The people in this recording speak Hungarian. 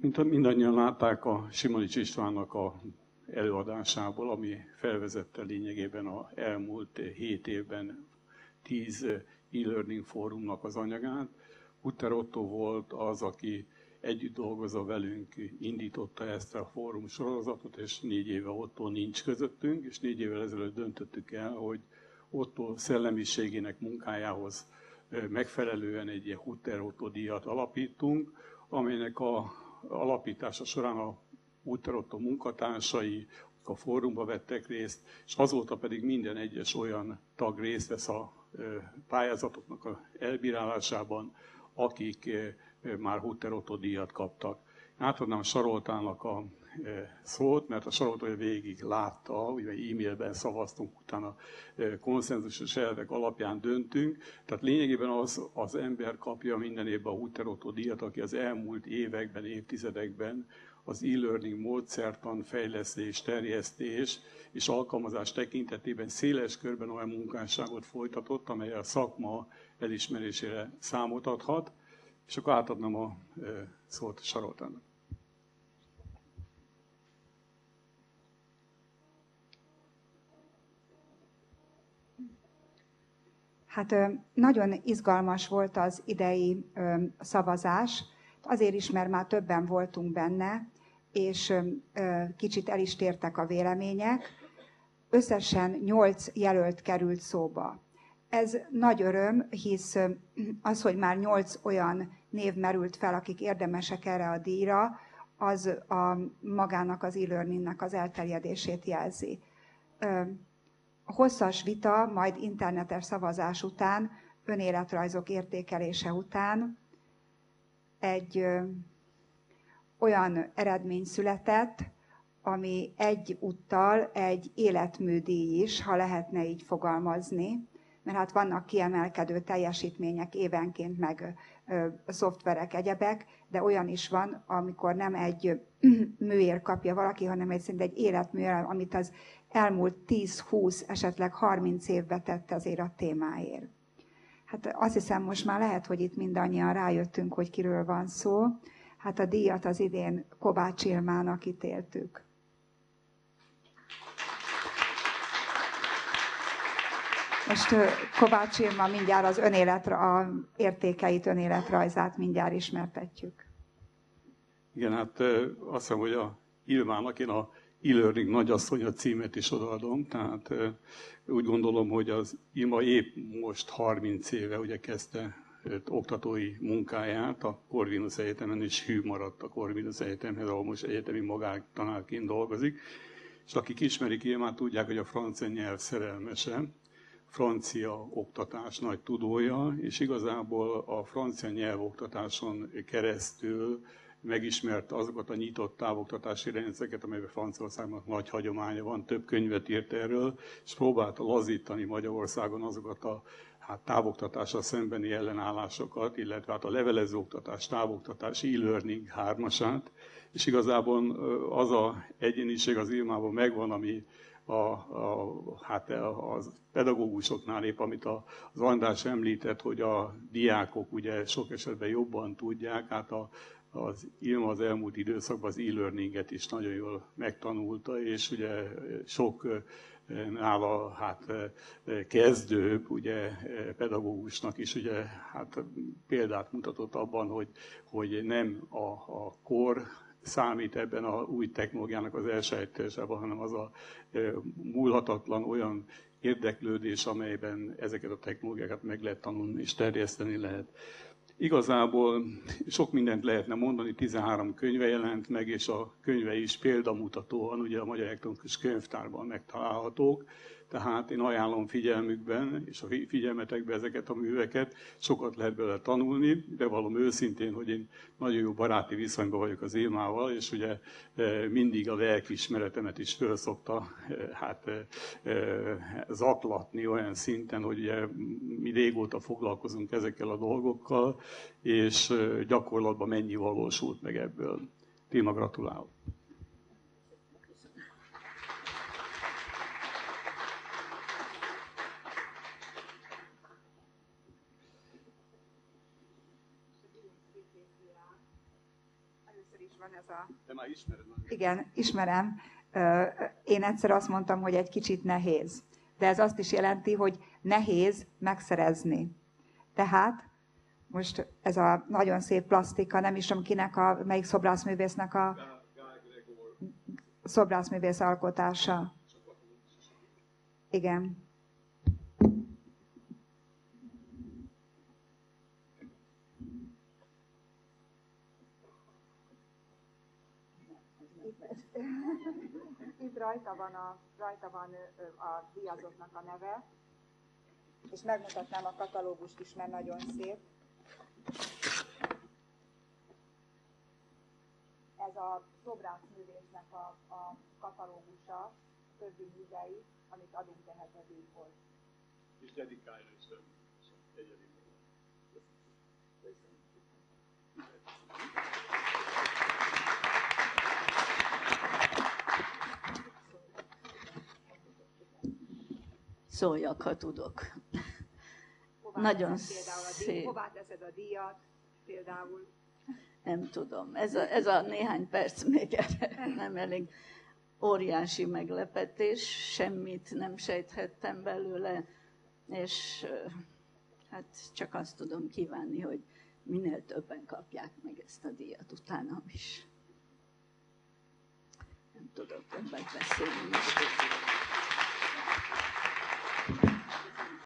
Mint mindannyian látták a Simonics Istvánnak a előadásából, ami felvezette lényegében az elmúlt 7 évben 10 e-learning fórumnak az anyagát. Hutter Otto volt az, aki együtt dolgozva velünk indította ezt a fórum sorozatot, és 4 éve Otto nincs közöttünk, és 4 évvel ezelőtt döntöttük el, hogy Otto szellemiségének munkájához megfelelően egy ilyen Hutter Otto díjat alapítunk, amelynek a alapítása során a Hutter Otto munkatársai a fórumba vettek részt, és azóta pedig minden egyes olyan tag részt vesz a pályázatoknak a elbírálásában, akik már Hutter Otto díjat kaptak. Átadnám Saroltának a szót, mert a Sarolta végig látta, ugye e-mailben szavaztunk, utána konszenzusos elvek alapján döntünk. Tehát lényegében az ember kapja minden évben a Hutter Otto díjat, aki az elmúlt években, évtizedekben az e-learning módszertan, fejlesztés, terjesztés és alkalmazás tekintetében széles körben olyan munkásságot folytatott, amely a szakma elismerésére számot adhat. És akkor átadnám a szót Saroltának. Hát nagyon izgalmas volt az idei szavazás, azért is, mert már többen voltunk benne, és kicsit el is tértek a vélemények. Összesen 8 jelölt került szóba. Ez nagy öröm, hisz az, hogy már 8 olyan név merült fel, akik érdemesek erre a díjra, az magának az e-learningnek az elterjedését jelzi. Hosszas vita, majd internetes szavazás után, önéletrajzok értékelése után egy olyan eredmény született, ami egyúttal egy életműdíj is, ha lehetne így fogalmazni, mert hát vannak kiemelkedő teljesítmények évenként, meg szoftverek, egyebek, de olyan is van, amikor nem egy műért kapja valaki, hanem egy életmű, amit az elmúlt 10-20, esetleg 30 évbe tett azért a témáért. Hát azt hiszem, most már lehet, hogy itt mindannyian rájöttünk, hogy kiről van szó. Hát a díjat az idén Kovács Ilmának ítéltük. Most Kovács Ilma mindjárt az értékeit, önéletrajzát mindjárt ismertetjük. Igen, hát azt hiszem, hogy a Ilmának én a e-learning nagyasszonya címet is odaadom, tehát úgy gondolom, hogy az Ilma épp most 30 éve ugye kezdte oktatói munkáját a Corvinus Egyetemen, és hű maradt a Corvinus Egyetemhez, ahol most egyetemi magántanárként dolgozik. És akik ismerik Ilmát, tudják, hogy a francia nyelv szerelmese, francia oktatás nagy tudója, és igazából a francia nyelvoktatáson keresztül megismerte azokat a nyitott távoktatási rendszereket, amelyben Franciaországnak nagy hagyománya van, több könyvet írt erről, és próbálta lazítani Magyarországon azokat a távoktatással szembeni ellenállásokat, illetve a levelező oktatás, távoktatás, e-learning hármasát, és igazából az az egyéniség az Ilmában megvan, ami a pedagógusoknál épp, amit az András említett, hogy a diákok ugye sok esetben jobban tudják, hát az Ilma az elmúlt időszakban az e-learninget is nagyon jól megtanulta, és ugye sok nála kezdőbb ugye, pedagógusnak is ugye, példát mutatott abban, hogy nem a kor számít ebben a új technológiának az elsajátításában, hanem az a múlhatatlan olyan érdeklődés, amelyben ezeket a technológiákat meg lehet tanulni és terjeszteni lehet. Igazából sok mindent lehetne mondani, 13 könyve jelent meg, és a könyve is példamutatóan ugye a Magyar Elektronikus Könyvtárban megtalálhatók. Tehát én ajánlom figyelmükben és a figyelmetekben ezeket a műveket, sokat lehet belőle tanulni, bevallom őszintén, hogy én nagyon jó baráti viszonyban vagyok az Ilmával, és ugye mindig a lelkiismeretemet is föl szokta zaklatni olyan szinten, hogy ugye mi régóta foglalkozunk ezekkel a dolgokkal, és gyakorlatban mennyi valósult meg ebből. Tilma, gratulálok! Először is van ez a... De már ismered? Igen, ismerem. Én egyszer azt mondtam, hogy egy kicsit nehéz. De ez azt is jelenti, hogy nehéz megszerezni. Tehát most ez a nagyon szép plastika, nem is tudom kinek, melyik szobrászművésznek a szobrászművész alkotása. Igen. Itt rajta van a díjazottnak a neve, és megmutatnám a katalógust is, mert nagyon szép. Ez a szobrászművésznek a katalógusa, többi művei, amit adunk ehhez a díjhoz. És dedikálja is egyedi módon. Szóljak, ha tudok. Nagyon szép. Hová teszed a díjat például? Nem tudom. Ez a néhány perc még nem elég. Óriási meglepetés, semmit nem sejthettem belőle, és hát csak azt tudom kívánni, hogy minél többen kapják meg ezt a díjat utánam is. Nem tudok többet beszélni.